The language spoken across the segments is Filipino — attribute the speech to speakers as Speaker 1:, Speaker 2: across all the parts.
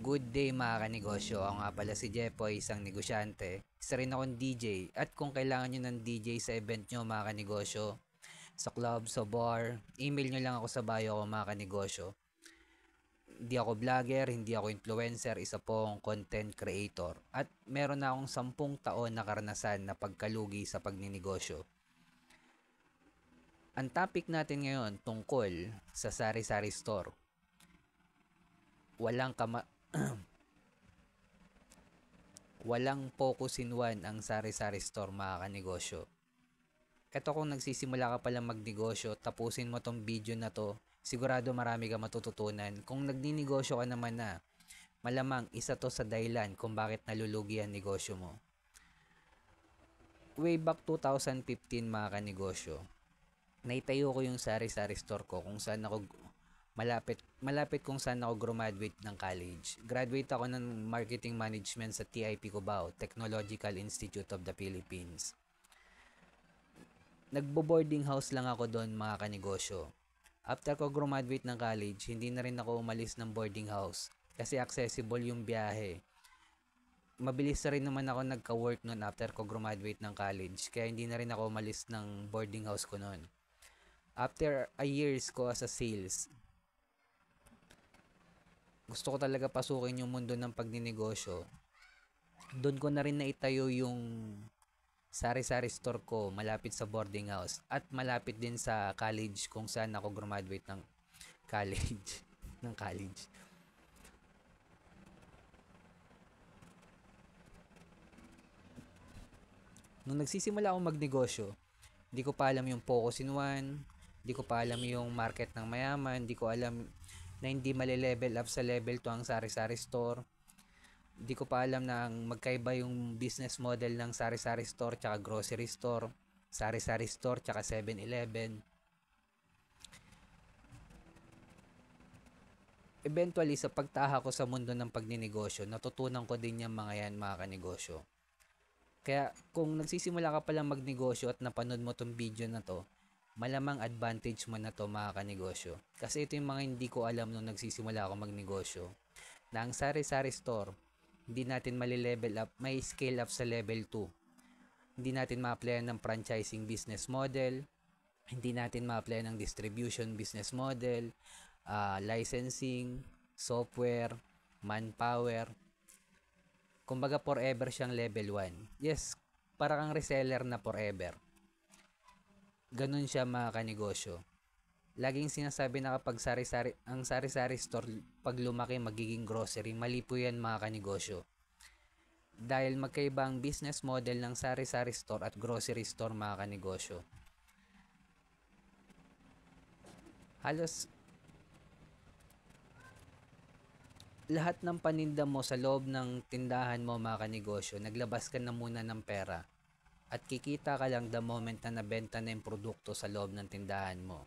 Speaker 1: Good day mga kanegosyo. Ako nga pala si Jepoy, isang negosyante. Isa rin akong DJ. At kung kailangan nyo ng DJ sa event nyo mga kanegosyo, sa club, sa bar, email nyo lang ako sa bio ko mga kanegosyo. Hindi ako vlogger, hindi ako influencer, isa pong content creator. At meron na akong 10 taon na karanasan na pagkalugi sa pagninegosyo. Ang topic natin ngayon tungkol sa sari-sari store. Walang focus in one ang sari-sari store mga kanegosyo. Eto kung nagsisimula ka pala magnegosyo, tapusin mo tong video na to, sigurado marami ka matututunan. Kung nagninegosyo ka naman na, malamang isa to sa dahilan kung bakit nalulugi ang negosyo mo. Way back 2015 mga kanegosyo, naitayo ko yung sari-sari store ko kung saan ako malapit kung saan ako graduate ng college. Graduate ako ng Marketing Management sa TIP Cubao, Technological Institute of the Philippines. Nagbo-boarding house lang ako doon mga kanegosyo. After ko graduate ng college, hindi na rin ako umalis ng boarding house kasi accessible yung biyahe. Mabilis na rin naman ako nagka-work noon after ko graduate ng college, kaya hindi na rin ako umalis ng boarding house ko noon. After a years ko as a sales, gusto ko talaga pasukin yung mundo ng pagninegosyo. Doon ko na rin naitayo yung sari-sari store ko malapit sa boarding house at malapit din sa college kung saan ako graduate ng college. ng college. Nung nagsisimula akong magnegosyo, hindi ko pa alam yung focus in one, hindi ko pa alam yung market ng mayaman, hindi ko alam na hindi mali-level up sa level 2 ang sari-sari store. Hindi ko pa alam na magkaiba yung business model ng sari-sari store tsaka grocery store, sari-sari store tsaka 7-Eleven. Eventually, sa pagtaha ko sa mundo ng pagninegosyo, natutunan ko din yung mga yan mga kanegosyo. Kaya kung nagsisimula ka palang magnegosyo at napanood mo tong video na to, malamang advantage mo na to mga kanegosyo. Kasi ito yung mga hindi ko alam nung nagsisimula ako magnegosyo. Na ang sari-sari store, hindi natin mali-level up, may scale up sa level 2. Hindi natin ma-applyan ng franchising business model, hindi natin ma-applyan ng distribution business model, licensing, software, manpower. Kumbaga forever siyang level 1. Yes, para kang reseller na forever. Ganun siya mga kanegosyo. Laging sinasabi na kapag ang sari-sari store pag lumaki magiging grocery, mali po yan mga kanegosyo. Dahil magkaiba ang business model ng sari-sari store at grocery store mga kanegosyo. Halos lahat ng paninda mo sa loob ng tindahan mo mga kanegosyo, naglabas ka na muna ng pera. At kikita ka lang the moment na nabenta na yung produkto sa loob ng tindahan mo.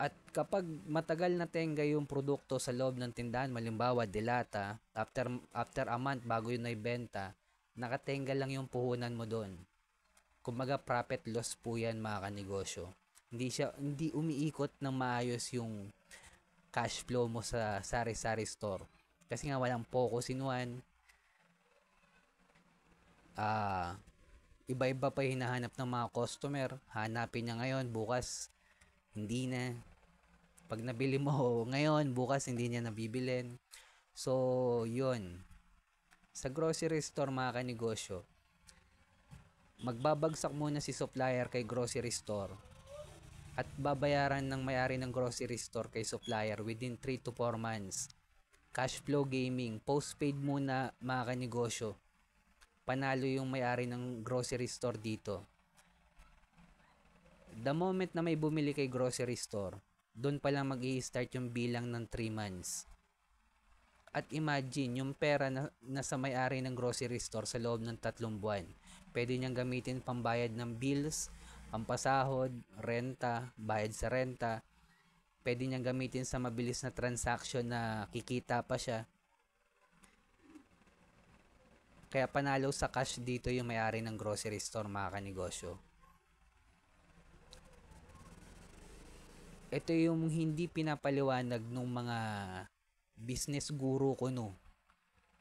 Speaker 1: At kapag matagal na tenga yung produkto sa loob ng tindahan, malimbawa dilata, after a month bago yun naibenta, nakatenga lang yung puhunan mo doon. Kumbaga profit loss po yan mga kanegosyo. Hindi umiikot ng maayos yung cash flow mo sa sari-sari store. Kasi nga walang focus in one. Iba-iba pa hinahanap ng mga customer. Hanapin niya ngayon, bukas hindi na. Pag nabili mo ngayon, bukas hindi niya nabibilin. So, yun. Sa grocery store mga kanegosyo, magbabagsak muna si supplier kay grocery store at babayaran ng may-ari ng grocery store kay supplier within 3 to 4 months. Cash flow gaming, postpaid muna mga kanegosyo. Panalo yung may-ari ng grocery store dito. The moment na may bumili kay grocery store, doon pa lang mag-i-start yung bilang ng 3 months. At imagine, yung pera na nasa may-ari ng grocery store sa loob ng 3 buwan, pwede niyang gamitin pambayad ng bills, pampasahod, renta, bayad sa renta. Pwede niyang gamitin sa mabilis na transaction na kikita pa siya. Kaya panalo sa cash dito yung may-ari ng grocery store mga kanegosyo. Ito yung hindi pinapaliwanag nung mga business guru ko no,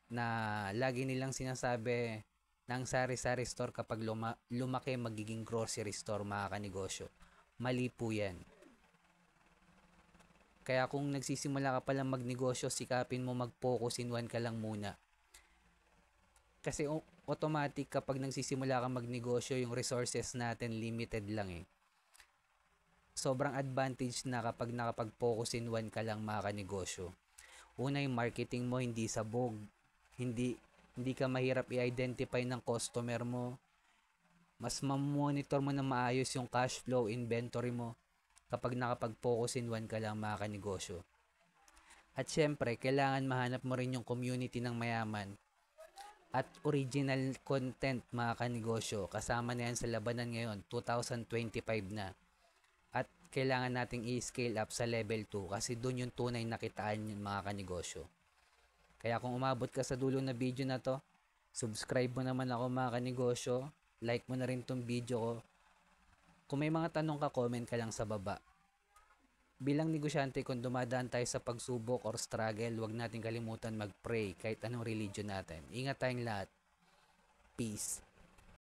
Speaker 1: na lagi nilang sinasabi ng sari-sari store kapag lumaki magiging grocery store mga kanegosyo. Mali po yan. Kaya kung nagsisimula ka palang magnegosyo, sikapin mo mag-focus in one ka lang muna. Kasi automatic kapag nagsisimula ka magnegosyo, yung resources natin limited lang eh. Sobrang advantage na kapag nakapag-focus in one ka lang mga kanegosyo. Una, yung marketing mo hindi sabog. Hindi ka mahirap i-identify ng customer mo. Mas ma-monitor mo na maayos yung cash flow, inventory mo kapag nakapag-focus in one ka lang mga kanegosyo. At syempre, kailangan mahanap mo rin yung community ng mayaman at original content mga kanegosyo. Kasama na yan sa labanan ngayon, 2025 na. At kailangan nating i-scale up sa level 2 kasi doon yung tunay na kitaan yung mga kanegosyo. Kaya kung umabot ka sa dulo na video na to, subscribe mo naman ako mga kanegosyo, like mo na rin tong video ko. Kung may mga tanong ka, comment ka lang sa baba. Bilang negosyante, kung dumadaan tayo sa pagsubok or struggle, huwag natin kalimutan mag-pray kahit anong religion natin. Ingat tayong lahat. Peace.